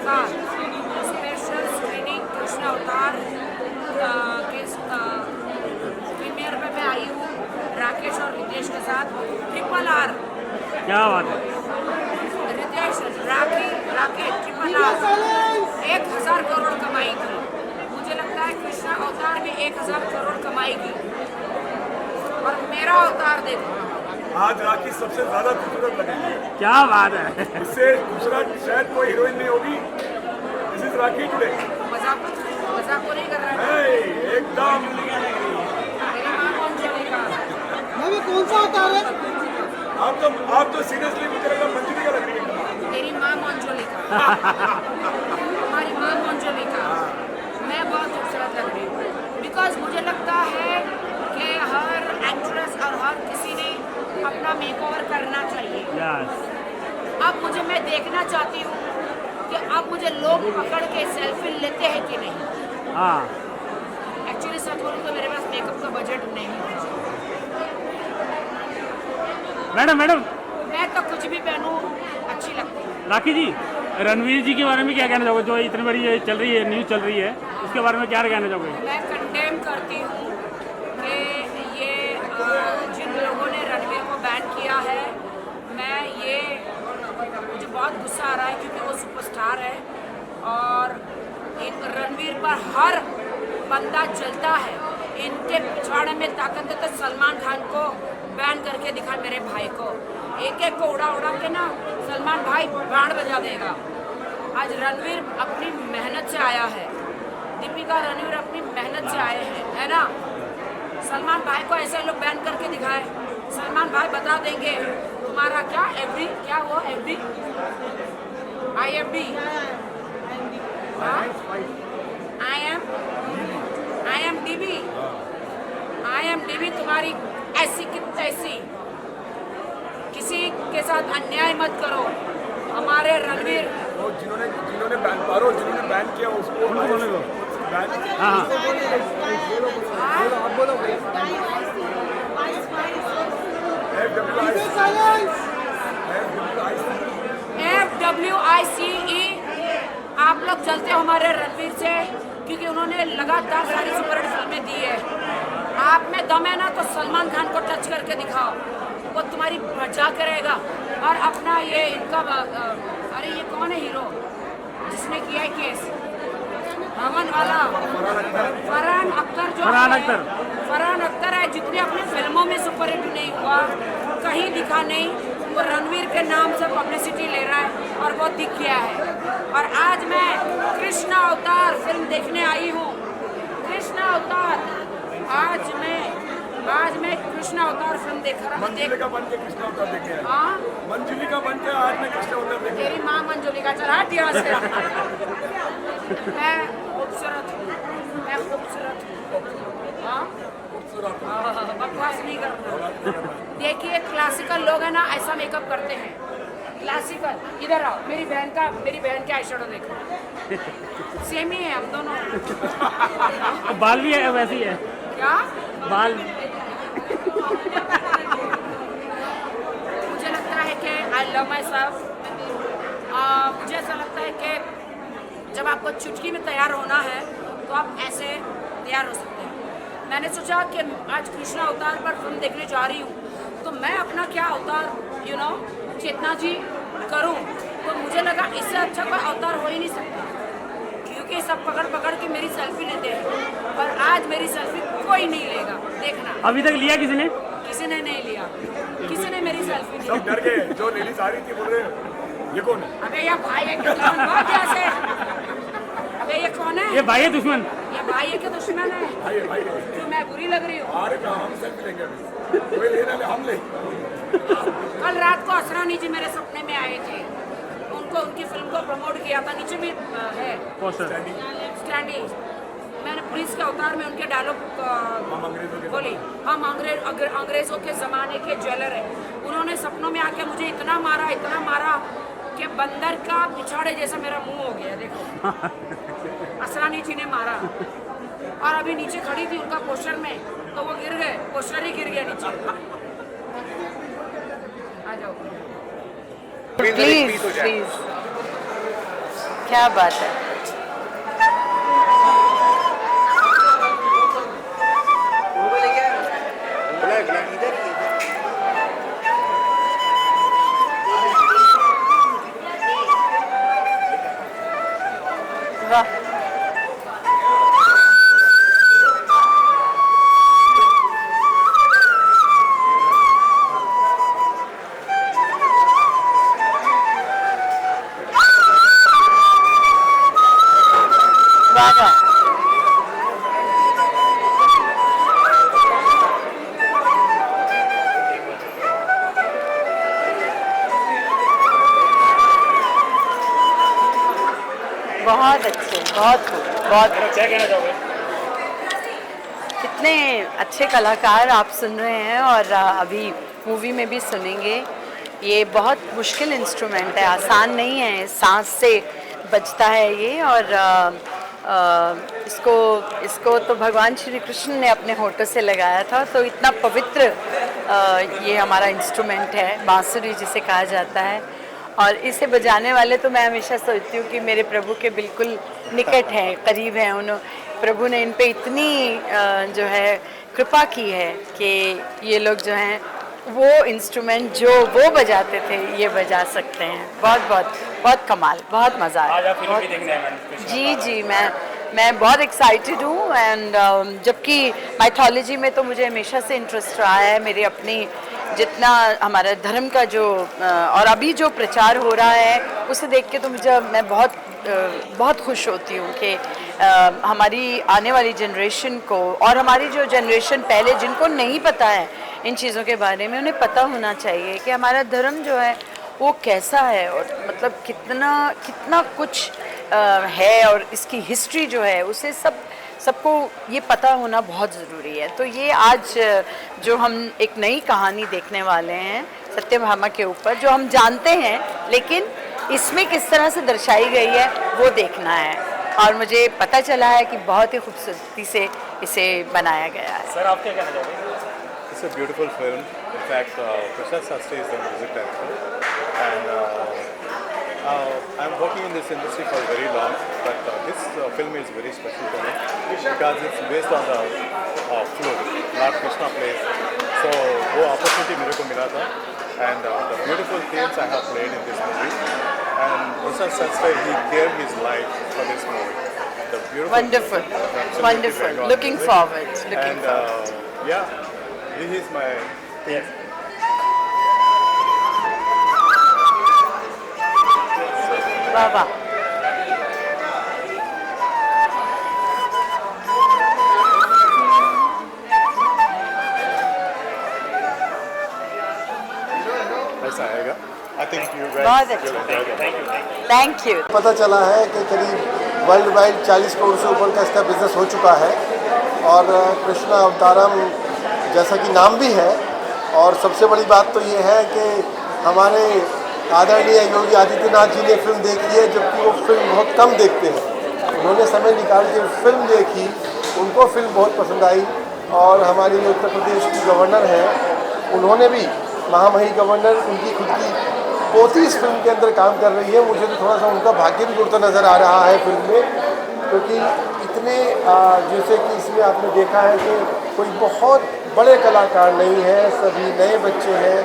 नमस्कार। Special screening Krishna अवतार के प्रीमियर में मैं आई हूँ राकेश और रितेश के साथ। RRR, क्या बात है। रितेश राकेश RRR 1000 करोड़ कमाएगी। मुझे लगता है कृष्ण अवतार भी 1000 करोड़ कमाएगी। और मेरा अवतार देखो, आज राखी सबसे ज्यादा खूबसूरत लगेगी। क्या बात है। इससे खूबसूरत शायद कोई हीरोइन नहीं होगी। This is rakhi today. मजाक को नहीं कर रहा है। एकदम। मेरी माँ कौन चलेगा? मैं कौन सा अवतार है? आप तो सीरियसली मुझे लगा मंजूरी का लग रही है। तेरी माँ मंजुलिका, हमारी माँ मंजुलिका, मैं बहुत खूबसूरत लग रही हूँ। बिकॉज मुझे लगता है कि हर एक्ट्रेस और हर किसी ने अपना मेकओवर करना चाहिए। यस। अब मैं देखना चाहती हूँ कि अब मुझे लोग पकड़ के सेल्फी लेते हैं कि नहीं। हाँ एक्चुअली सच बोलूँ तो मेरे पास मेकअप का बजट नहीं है। मैडम मैं तो कुछ भी पहनूं अच्छी लगती है। राखी जी, रणवीर जी के बारे में क्या कहना चाहोगे? जो इतनी बड़ी ये चल रही है, न्यूज़ चल रही है, उसके बारे में क्या कहना चाहोगे? मैं कंडेम करती हूँ कि ये जिन लोगों ने रणवीर को बैन किया है, मुझे बहुत गुस्सा आ रहा है क्योंकि वो सुपरस्टार है और रणवीर पर हर बंदा जलता है। इनके पिछवाड़े में ताकत है तो सलमान खान को बैन करके दिखा, मेरे भाई को एक को उड़ा के ना सलमान भाई बैंड बजा देगा। आज रणवीर अपनी मेहनत से आया है, दीपिका रणवीर अपनी मेहनत से आए हैं, है ना। सलमान भाई को ऐसे लोग बैन करके दिखाए, सलमान भाई बता देंगे तुम्हारा क्या एफडी क्या हुआ, एफडी IFD IMDb तुम्हारी ऐसी की तैसी। किसी के साथ अन्याय मत करो। हमारे रणवीर जिन्होंने बैन किया उसको FWICE आप लोग चलते हो हमारे रणवीर से क्योंकि उन्होंने लगातार सारी सुपरहिट फिल्में दी है। आप में दम है ना तो सलमान खान को टच करके दिखाओ, वो तुम्हारी बचा करेगा। और अपना ये इनका अरे ये कौन है हीरो जिसने किया है केस, हमन वाला फरहान अख्तर है, जितने अपनी फिल्मों में सुपरहिट नहीं हुआ, कहीं दिखा नहीं, वो रणवीर के नाम से पब्लिसिटी ले रहा है और वो दिख गया है। और आज मैं कृष्ण अवतार फिल्म देखने आई हूँ। कृष्ण अवतार आज मैं कृष्ण अवतार फिल्म देख रहा हूँ। मंजुलिका बन के कृष्ण अवतार देखे हैं। हाँ, मंजुलिका बन के आज मैं कृष्ण अवतार देखे। तेरी माँ मंजुलिका चला दिया से। मैं खूबसूरत हूँ। हाँ, बकवास नहीं करना। देखिए क्लासिकल लोग हैं ना, ऐसा मेकअप करते हैं। क्लासिकल इधर आओ, मेरी बहन के आईशैडो देखो, सेम ही है हम दोनों। बाल भी है वैसे ही है क्या बाल। मुझे लगता है कि आई लव माई सेल्फ। मुझे ऐसा लगता है कि जब आपको चुटकी में तैयार होना है तो आप ऐसे तैयार हो सकते हैं। मैंने सोचा कि आज कृष्ण अवतार पर फिल्म देखने जा रही हूँ तो मैं अपना क्या अवतार चेतना जी करूँ, तो मुझे लगा इससे अच्छा कोई अवतार हो ही नहीं सकता क्योंकि सब पकड़ के मेरी सेल्फी लेते हैं, पर आज मेरी सेल्फी कोई नहीं लेगा। देखना अभी तक लिया किसी ने नहीं लिया, किसी ने मेरी सेल्फी नहीं सब डर गए। जो लेडी आ रही थी बोल रहे ये कौन है? अबे ये भाई है क्या से? अबे ये कौन है? ये भाई है दुश्मन? ये भाई है कि दुश्मन है? भाई क्यों मैं बुरी लग रही हूँ? अरे हम सेल्फी लेंगे अभी, कोई लेना ले हम ले। कल रात को असरानी जी मेरे सपने में आए थे, उनकी फिल्म को प्रमोट किया था। नीचे भी है पोस्टर। स्टैंडी। मैंने पुलिस के अवतार में उनके डायलॉग बोली, हम अंग्रेजों के ज़माने के ज्वेलर हैं। उन्होंने सपनों में आके मुझे इतना मारा कि बंदर का पिछाड़े जैसा मेरा मुंह हो गया। देखो असरानी जी ने मारा और अभी नीचे खड़ी थी उनका पोस्टर में, तो वो गिर गए, पोस्टर ही गिर गया नीचे। आ जाओ प्लीज क्या बात है। वाह, वाह वाह, बहुत अच्छे, बहुत खूब, बहुत क्या कहना चाहोगे? कितने अच्छे कलाकार आप सुन रहे हैं और अभी मूवी में भी सुनेंगे। ये बहुत मुश्किल इंस्ट्रूमेंट है, आसान नहीं है, सांस से बजता है ये। और इसको तो भगवान श्री कृष्ण ने अपने होठों से लगाया था, तो इतना पवित्र ये हमारा इंस्ट्रूमेंट है, बांसुरी जिसे कहा जाता है। और इसे बजाने वाले तो मैं हमेशा सोचती हूँ कि मेरे प्रभु के बिल्कुल निकट हैं, करीब हैं। प्रभु ने इन पे इतनी जो है कृपा की है कि ये लोग जो हैं वो इंस्ट्रूमेंट जो वो बजाते थे ये बजा सकते हैं। बहुत बहुत बहुत कमाल, बहुत मज़ा आज आया। आप फिल्म भी देखने आए मैम। जी जी, मैं बहुत एक्साइटेड हूँ। एंड जबकि माइथोलॉजी में तो मुझे हमेशा से इंटरेस्ट रहा है, मेरे अपनी जितना हमारा धर्म का जो और अभी जो प्रचार हो रहा है उसे देख के तो मैं बहुत खुश होती हूँ कि हमारी आने वाली जनरेशन को और हमारी जो जनरेशन पहले जिनको नहीं पता है इन चीज़ों के बारे में, उन्हें पता होना चाहिए कि हमारा धर्म जो है वो कैसा है और मतलब कितना कुछ है और इसकी हिस्ट्री जो है उसे सबको ये पता होना बहुत ज़रूरी है। तो ये आज जो हम एक नई कहानी देखने वाले हैं सत्यभामा के ऊपर, जो हम जानते हैं लेकिन इसमें किस तरह से दर्शाई गई है वो देखना है। और मुझे पता चला है कि बहुत ही खूबसूरती से इसे बनाया गया है। सर आप क्या कहना चाहोगे? It's a beautiful film. In fact, Prashant Sastry is the music director, and I'm working in this industry for very long. But this film is very special to me because it's based on the flute, Lord Krishna plays. So, वो opportunity मेरे को मिला था, and the beautiful themes I have played in this movie. And Prashant Sastry, he gave his life for this movie. The beautiful. Wonderful, Absolutely wonderful. bang on Looking music. forward. Looking And forward. yeah. This is my Yes. वाह वाह, ऐसा आएगा। I think you बहुत guys अच्छा। will enjoy it. Thank you. पता चला है कि करीब वर्ल्ड वाइड 40 करोड़ से ऊपर का इसका बिजनेस हो चुका है और कृष्णा अवतारम जैसा कि नाम भी है। और सबसे बड़ी बात तो ये है कि हमारे आदरणीय योगी आदित्यनाथ जी ने फिल्म देखी है, जबकि वो फिल्म बहुत कम देखते हैं। उन्होंने समय निकाल के फिल्म देखी, उनको फिल्म बहुत पसंद आई। और हमारी जो उत्तर प्रदेश की गवर्नर हैं उन्होंने भी, महामहिम गवर्नर, उनकी खुद की पोती इस फिल्म के अंदर काम कर रही है। मुझे तो थोड़ा सा उनका भाग्य भी जुड़ता नज़र आ रहा है फिल्म में, क्योंकि इतने जैसे कि इसमें आपने देखा है कि कोई बहुत बड़े कलाकार नहीं है, सभी नए बच्चे हैं,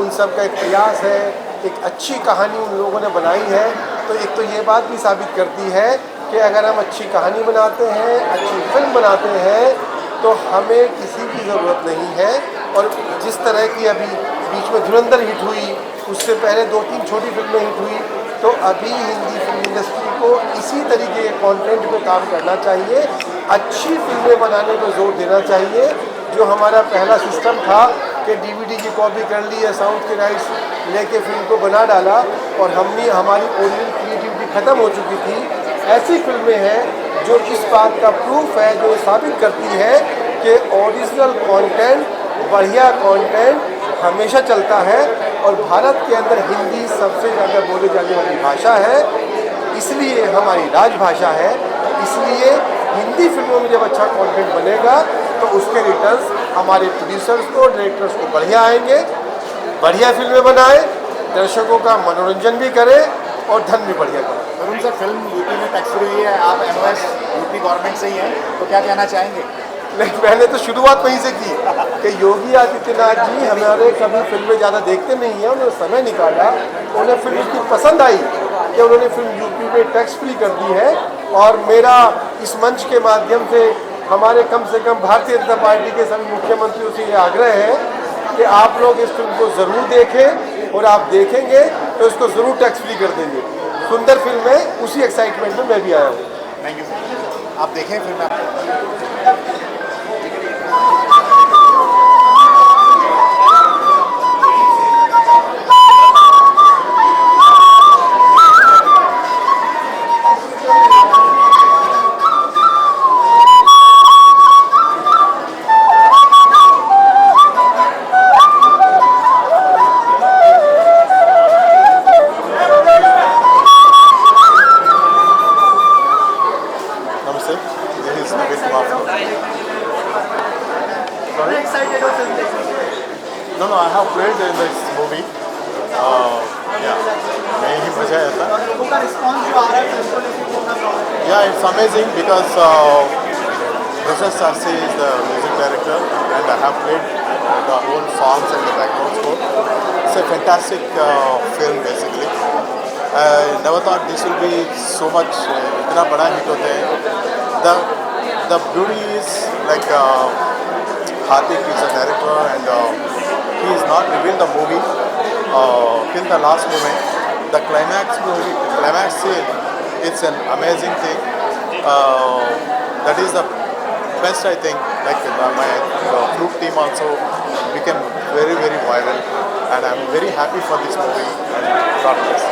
उन सब का एक प्रयास है, एक अच्छी कहानी उन लोगों ने बनाई है। तो एक तो ये बात भी साबित करती है कि अगर हम अच्छी कहानी बनाते हैं, अच्छी फिल्म बनाते हैं, तो हमें किसी की ज़रूरत नहीं है। और जिस तरह की अभी बीच में धुरंधर हिट हुई, उससे पहले 2-3 छोटी फिल्में हिट हुई, तो अभी हिंदी फिल्म इंडस्ट्री को इसी तरीके के कंटेंट पे काम करना चाहिए, अच्छी फिल्में बनाने पर जोर देना चाहिए। जो हमारा पहला सिस्टम था कि डीवीडी की कॉपी कर ली या साउथ के राइट्स लेके फिल्म को बना डाला और हमारी ओरिजिनल क्रिएटिविटी ख़त्म हो चुकी थी। ऐसी फिल्में हैं जो इस बात का प्रूफ है, जो साबित करती है कि ओरिजिनल कंटेंट, बढ़िया कंटेंट हमेशा चलता है। और भारत के अंदर हिंदी सबसे ज़्यादा बोली जाने वाली भाषा है, इसलिए हमारी राजभाषा है। इसलिए हिंदी फिल्मों में जब अच्छा कंटेंट बनेगा तो उसके रिटर्न्स हमारे प्रोड्यूसर्स को, डायरेक्टर्स को बढ़िया आएंगे। बढ़िया फिल्में बनाएं, दर्शकों का मनोरंजन भी करें और धन भी बढ़िया करें। वरुण सर, फिल्म यूपी में टैक्स फ्री हुई है, आप एमओएस यूपी गवर्नमेंट से ही हैं, तो क्या कहना चाहेंगे? नहीं, मैंने तो शुरुआत वहीं से की कि योगी आदित्यनाथ जी हमारे कभी फिल्में ज़्यादा देखते नहीं हैं, उन्होंने समय निकाला, उन्हें फिल्म इतनी पसंद आई कि उन्होंने फिल्म यूपी में टैक्स फ्री कर दी है। और मेरा इस मंच के माध्यम से हमारे कम से कम भारतीय जनता पार्टी के सभी मुख्यमंत्रियों से ये आग्रह है कि आप लोग इस फिल्म को ज़रूर देखें, और आप देखेंगे तो इसको ज़रूर टैक्स फ्री कर देंगे। सुंदर फिल्म है, उसी एक्साइटमेंट में मैं भी आया हूँ। Thank you. आप देखें film? No, I have played in this movie. Yeah, मैं ही मजा आया था. Yeah, it's amazing because Prashant Sarsi is the music director and I have played the whole songs and the background score. It's a fantastic film basically. I never thought this will be so much इतना बड़ा hit होते हैं. The beauty is like Hardik is the director and he has not revealed the movie till the last moment. The climax scene, it's an amazing thing. That is the best, I think. Like my group team also became very, very viral, and I'm very happy for this movie. And God bless.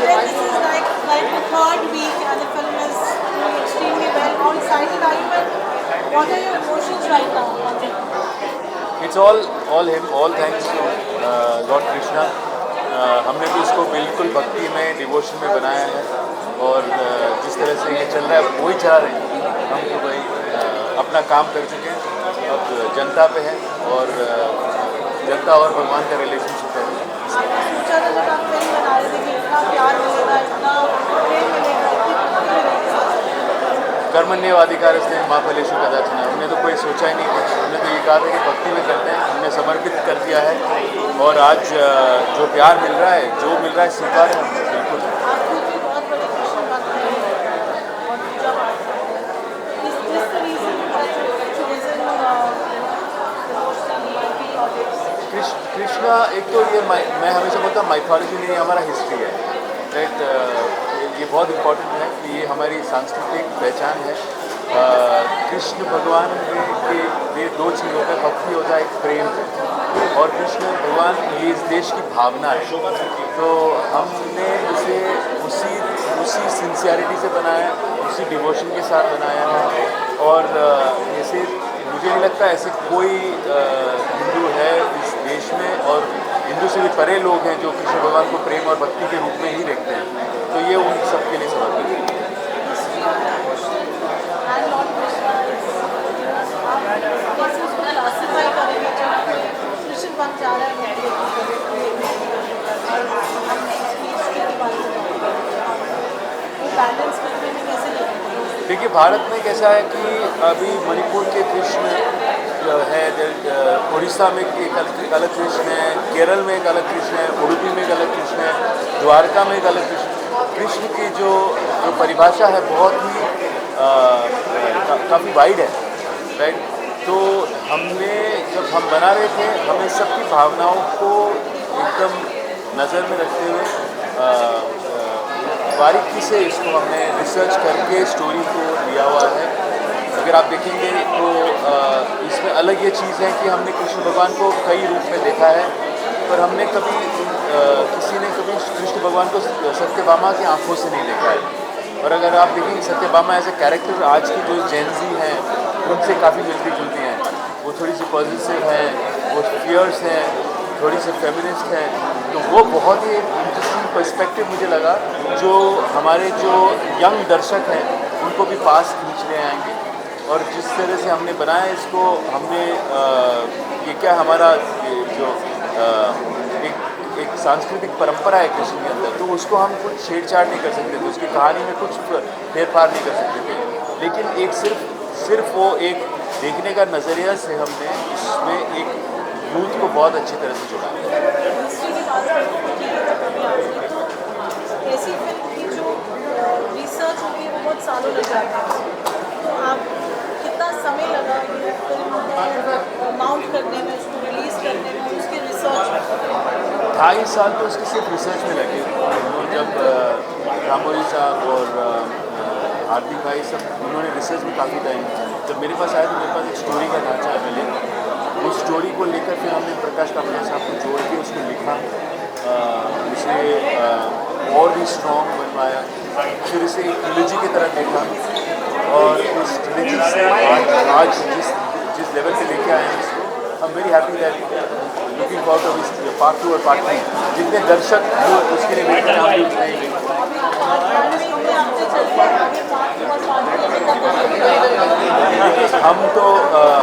This is like the third week and the film is doing extremely well. How excited are you and what are your emotions right now? It's all him, all thanks to Lord Krishna. हमने भी इसको बिल्कुल भक्ति में, devotion में बनाया है और जिस तरह से ये चल रहा है वही चला रहे हैं। हम तो भाई अपना काम कर चुके हैं, अब जनता पे है और जनता और भगवान का रिलेशनशिप है। सोचा था जब आप फिल्म बना रहे थे कि इतना प्यार मिलेगा, इतना प्रेम मिलेगा, इतनी भक्ति मिलेगी। कर्मण्येवाधिकारस्तेन मा फलेषु कदाचन। हमने तो कोई सोचा ही नहीं कुछ, हमने तो ये कहा था कि भक्ति में करते हैं, हमने समर्पित कर दिया है और आज जो प्यार मिल रहा है, जो मिल रहा है स्वीकार है बिल्कुल। आपको भी बहुत बड़े कृष्ण भक्त हैं और पूजा कृष्णा एक तो ये मैं हमेशा बोलता हूँ माइथोलॉजी नहीं, हमारा हिस्ट्री है, राइट। ये बहुत इम्पोर्टेंट है कि ये हमारी सांस्कृतिक पहचान है। कृष्ण भगवान के दो चीज़ होता है, भक्ति होता है, एक प्रेम है, और कृष्ण भगवान ये इस देश की भावना है। तो हमने इसे उसी सिंसियरिटी से बनाया, उसी डिवोशन के साथ बनाया है। और जैसे मुझे नहीं लगता ऐसे कोई हिंदू है इस देश में, और हिंदू से भी परे लोग हैं जो कृष्ण भगवान को प्रेम और भक्ति के रूप में ही देखते हैं। तो ये उन सब के लिए समर्पित है। देखिए भारत में कैसा है कि अभी मणिपुर के कृष्ण है, उड़ीसा में एक अलग कृष्ण है, केरल में एक अलग कृष्ण है, उडुपी में एक अलग कृष्ण है, द्वारका में एक अलग कृष्ण की जो परिभाषा है बहुत ही काफ़ी वाइड है, राइट। तो हमने जब हम बना रहे थे, हमें सबकी भावनाओं को एकदम नज़र में रखते हुए बारीकी से इसको हमने रिसर्च करके स्टोरी को दिया हुआ है। अगर आप देखेंगे तो इसमें अलग ये चीज़ है कि हमने कृष्ण भगवान को कई रूप में देखा है, पर हमने कभी किसी ने कभी कृष्ण भगवान को सत्यभामा की आंखों से नहीं देखा है। और अगर आप देखेंगे सत्यभामा एज ए कैरेक्टर आज की जो जेनजी हैं उनसे काफ़ी मिलती जुलती हैं। वो थोड़ी सी पॉजिटिव हैं, वो फियर्स हैं, थोड़ी सी फेमिनिस्ट हैं। तो वो बहुत ही इंटरेस्टिंग पर्सपेक्टिव मुझे लगा, जो हमारे जो यंग दर्शक हैं उनको भी पास खींचने आएंगे। और जिस तरह से हमने बनाया इसको, हमने ये क्या हमारा ये जो एक सांस्कृतिक परंपरा है कृष्ण के अंदर, तो उसको हम कुछ छेड़छाड़ नहीं कर सकते थे, उसकी कहानी में कुछ फेरफार नहीं कर सकते थे। लेकिन एक सिर्फ वो एक देखने का नज़रिया से हमने इसमें एक यूथ को बहुत अच्छी तरह से जोड़ा। हिस्ट्री की बात करें तो ऐसी फिल्म की जो रिसर्च होगी वो बहुत सालों लग जाते हैं, तो आप कितना समय लगा ये फिल्म माउंट करने में, उसको रिलीज़ करने में, उसकी रिसर्च में? 2.5 साल तो उसकी सिर्फ रिसर्च में लगे। और जब रामोरी साहब और हार्दिक भाई सब उन्होंने रिसर्च में काफ़ी टाइम, जब मेरे पास आया तो मेरे पास एक स्टोरी का ढांचा है पहले, उस स्टोरी को लेकर फिर हमने प्रकाश कामला साहब को जोड़ के उसको लिखा, उसे और भी स्ट्रॉन्ग बनवाया, फिर इसे एक ट्रिलॉजी की तरह देखा, और उस ट्रिलॉजी से आज जिस लेवल पे लेके आए हैं इसको, I am very happy that looking forward to part 2 और पार्ट 3। जितने दर्शक जो उसके लिए वेट कर रहे हैं, हम तो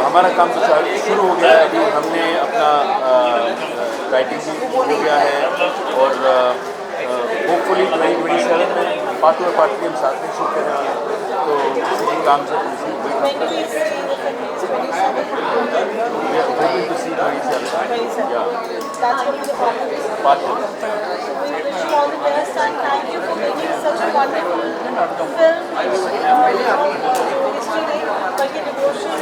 हमारा काम तो शुरू हो गया है। अभी हमने अपना राइटिंग भी हो गया है, और होपफुली 2027 में पार्ट 2 और पार्ट 3 हम साथ में शूट करने वाले हैं। तो इसी काम से part 2। all the best and thank you for making such a wonderful film. History नहीं बल्कि devotion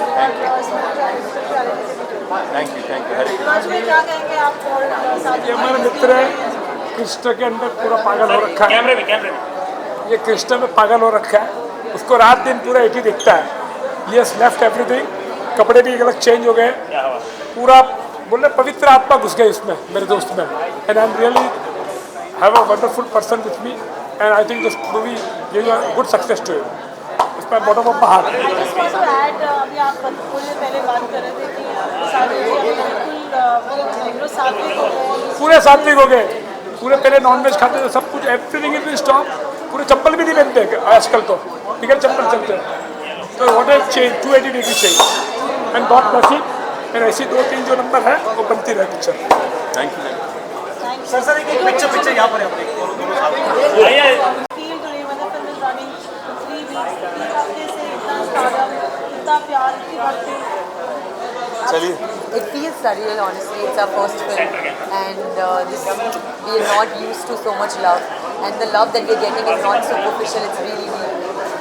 और spirituality से जुड़ी। थैंक यू हरे आज में क्या कहेंगे आप और साथ ये हमारा मित्र है, कृष्ण के अंदर पूरा पागल हो रखा है। कैमरे में ये कृष्ण में पागल हो रखा है, उसको रात दिन पूरा एक ही दिखता है। ये लेफ्ट एवरीथिंग, कपड़े भी एक अलग चेंज हो गए, पूरा बोले पवित्र आत्मा घुस गई उसमें, मेरे दोस्त में। And I am really have a wonderful person with me, and I think this movie gives a good success to you. इस पर bottom of heart. just want to add, अभी आप बोलने पहले बात कर रहे थे कि सारे बिल्कुल सात्विक हो गए, पूरे सात्विक हो गए, पूरे पहले नॉनवेज खाते थे, सब कुछ एवरीथिंग इज स्टॉप, पूरे चप्पल भी नहीं पहनते आजकल, तो बिगड़ चप्पल चलते हैं। तो what has change, 280 degree change, and God bless it. And ऐसी 2-3 जो नंबर है वो बनती रहे पिक्चर। Thank you. सर एक पिक्चर यहाँ पर फील टुडे मतलब फिल्म इज रनिंग 3 वीक्स, 3 हफ्ते से इतना स्टारडम, इतना प्यार, इतनी भक्ति। चलिए, It feels surreal, honestly. It's our first film, and we are not used to so much love, and the love that we're getting is not superficial. It's really real,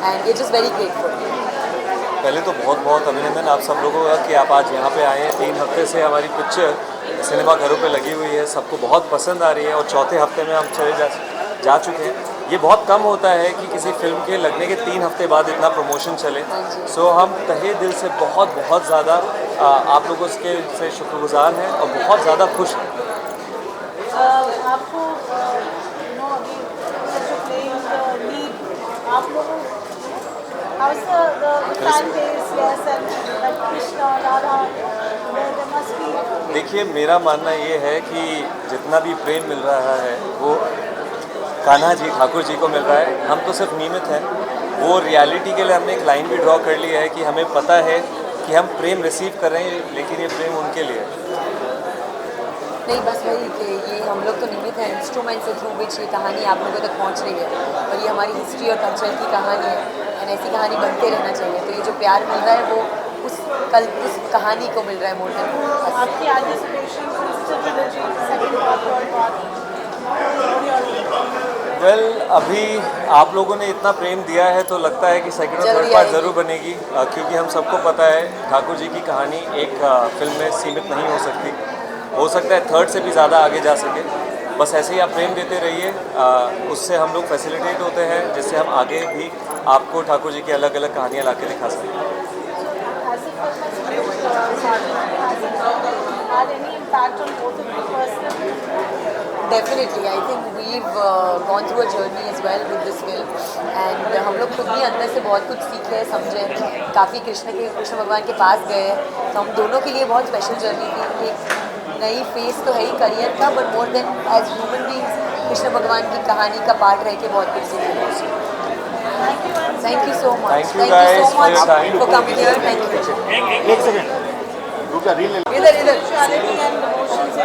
and we're just very grateful. पहले तो बहुत बहुत अभिनंदन आप सब लोगों का कि आप आज यहाँ पे आए हैं। 3 हफ्ते से हमारी पिक्चर सिनेमा घरों पे लगी हुई है, सबको बहुत पसंद आ रही है, और चौथे हफ्ते में हम चले जा चुके हैं। ये बहुत कम होता है कि किसी फिल्म के लगने के 3 हफ्ते बाद इतना प्रमोशन चले। सो हम तहे दिल से बहुत बहुत ज़्यादा आप लोगों के से शुक्रगुजार हैं और बहुत ज़्यादा खुश हैं। आपको अभी जो प्लेइंग लीड आप लोगों how's the fan base, yes, and like Krishna, Radha, there must be. देखिए, मेरा मानना ये है कि जितना भी प्रेम मिल रहा है वो कान्हा जी, ठाकुर जी को मिल रहा है। हम तो सिर्फ निमित्त हैं। वो रियलिटी के लिए हमने एक लाइन भी ड्रॉ कर ली है कि हमें पता है कि हम प्रेम रिसीव कर रहे हैं, लेकिन ये प्रेम उनके लिए नहीं, बस वही कि ये हम लोग तो निमित्त हैं, इंस्ट्रूमेंट से थ्रू विच ये कहानी आप लोगों तक पहुंच रही है, और ये हमारी हिस्ट्री और कल्चर की कहानी है, एंड ऐसी कहानी बनते रहना चाहिए। तो ये जो प्यार मिल रहा है वो उस कहानी को मिल रहा है मोर देन। आपकी anticipation second part, third part? Well, अभी आप लोगों ने इतना प्रेम दिया है तो लगता है कि सेकंड और थर्ड पार्ट ज़रूर बनेगी, क्योंकि हम सबको पता है ठाकुर जी की कहानी एक फिल्म में सीमित नहीं हो सकती। हो सकता है थर्ड से भी ज़्यादा आगे जा सके। बस ऐसे ही आप प्रेम देते रहिए, उससे हम लोग फैसिलिटेट होते हैं, जिससे हम आगे भी आपको ठाकुर जी की अलग अलग कहानियाँ ला के दिखा सकें। Definitely, I think we've gone through a journey as well with this film, and हम लोग खुद भी अंदर से बहुत कुछ सीखे, समझे, काफ़ी कृष्ण भगवान के पास गए, तो हम दोनों के लिए बहुत स्पेशल जर्नी थी। एक नई फेस तो है ही करियर का, but more than as human beings Krishna भगवान की कहानी का पार्ट रह के बहुत कुछ सीखे। Thank you. Thank you so much. Thank you guys for your time. for coming here. Thank you. एक सेकंड रुक जा, रील ले ले। इधर इधर Spirituality and devotion से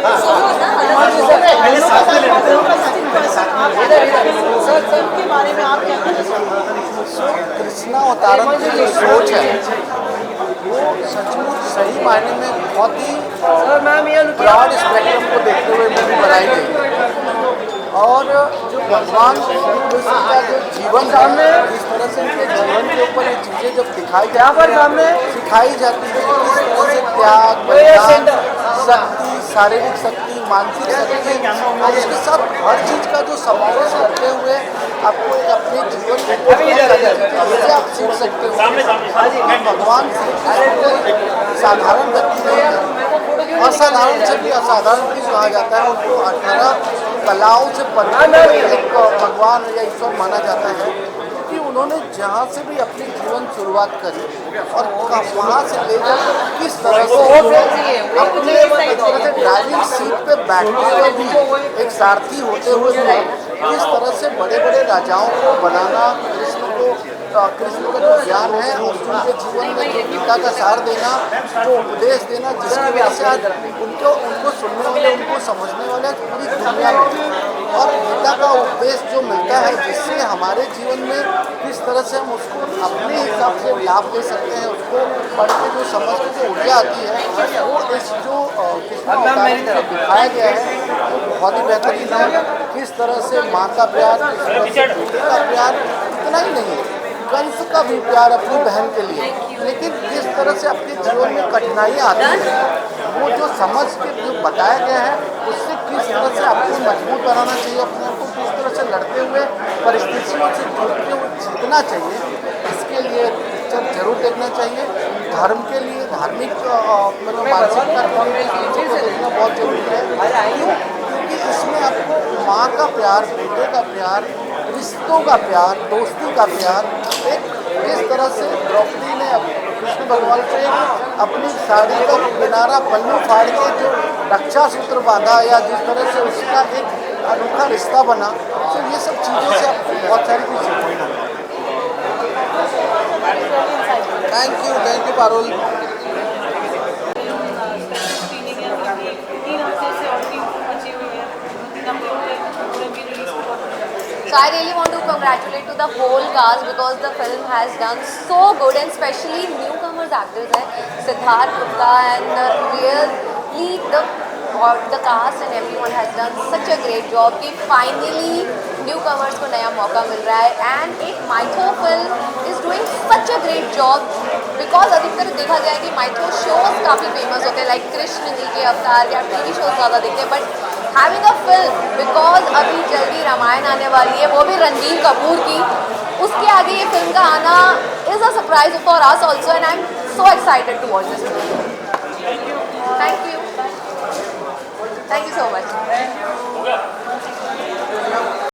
सर फिल्म के बारे में आप क्या कहना चाहेंगे? कृष्णा अवतारम की जो सोच है वो सचमुच सही मायने में बहुत ही ब्रॉड स्पेक्ट्रम को देखते हुए मूवी बनाई गई है। और जो भगवान श्री कृष्ण का जो जीवन है, इस तरह से उनके जीवन के ऊपर ये चीज़ें जब सिखाई जाती है किस तरह से त्याग, बलिदान, शक्ति, शारीरिक शक्ति, मानसिक शक्ति और उसके साथ हर चीज़ का जो समावेश करते हुए आपको अपने जीवन में जैसे आप सीख सकते हो कि भगवान श्री कृष्ण साधारण व्यक्ति नहीं है, असाधारण से भी असाधारण भी कहा जाता है। उनको 18 कलाओं से परिपूर्ण एक भगवान या ईश्वर माना जाता है, क्योंकि उन्होंने जहाँ से भी अपनी जीवन शुरुआत करी और वहाँ से लेकर किस तरह से अपने ड्राइविंग सीट पे बैठते हुए भी एक सारथी होते हुए भी किस तरह से बड़े बड़े राजाओं को बनाना, कृष्ण का जो ज्ञान है अर्जुन के जीवन में जो गीता का सार देना, जो उपदेश देना, जिसकी वजह से आज उनको सुनने वाले, उनको समझने वाले पूरी दुनिया में, और गीता का उपदेश जो मिलता है जिससे हमारे जीवन में किस तरह से हम उसको अपने हिसाब से लाभ ले सकते हैं, उसको पढ़ के जो समझ के जो ऊर्जा आती है वो इस जो कृष्ण अवतार में दिखाया गया है वो बहुत ही बेहतरीन है। किस तरह से माँ का प्यार, किस तरह से बेटे का प्यार, इतना ही नहीं कंस का भी प्यार अपनी बहन के लिए, लेकिन किस तरह से अपने जीवन में कठिनाइयाँ आती हैं वो जो समझ के जो बताया गया है उससे किस तरह से आपको मजबूत बनाना चाहिए, अपने आप को किस तरह से लड़ते हुए परिस्थितियों से जुड़ते हुए जीतना चाहिए, इसके लिए पिक्चर जरूर देखना चाहिए। धर्म के लिए, धार्मिक मानसिकता को देखना बहुत जरूरी है। क्यों? क्योंकि इसमें आपको माँ का प्यार, बेटे का प्यार, रिश्तों का प्यार, दोस्ती का प्यार, एक किस तरह से द्रौपदी ने कृष्ण भगवान से अपनी साड़ी का किनारा पल्लू फाड़ के जो रक्षा सूत्र बांधा, या जिस तरह से उसका एक अनोखा रिश्ता बना, तो ये सब चीज़ों से आपको बहुत सारी कुछ सीखने को मिला। Thank you Parul. So I really want to congratulate to the whole cast because the film has done so good, and especially newcomers actors hai Siddharth Gupta, and really the cast and everyone has done such a great job कि finally newcomers को नया मौका मिल रहा है, and एक mytho film is doing such a great job because अधिकतर देखा गया है कि माइथो shows काफ़ी फेमस होते हैं, लाइक कृष्ण जी के अवतार या टीवी शोज ज़्यादा देखते हैं, but having a film because अभी जल्दी रामायण आने वाली है, वो भी रणबीर कपूर की, उसके आगे ये फिल्म का आना is a surprise for us also, and I am so excited to watch this film.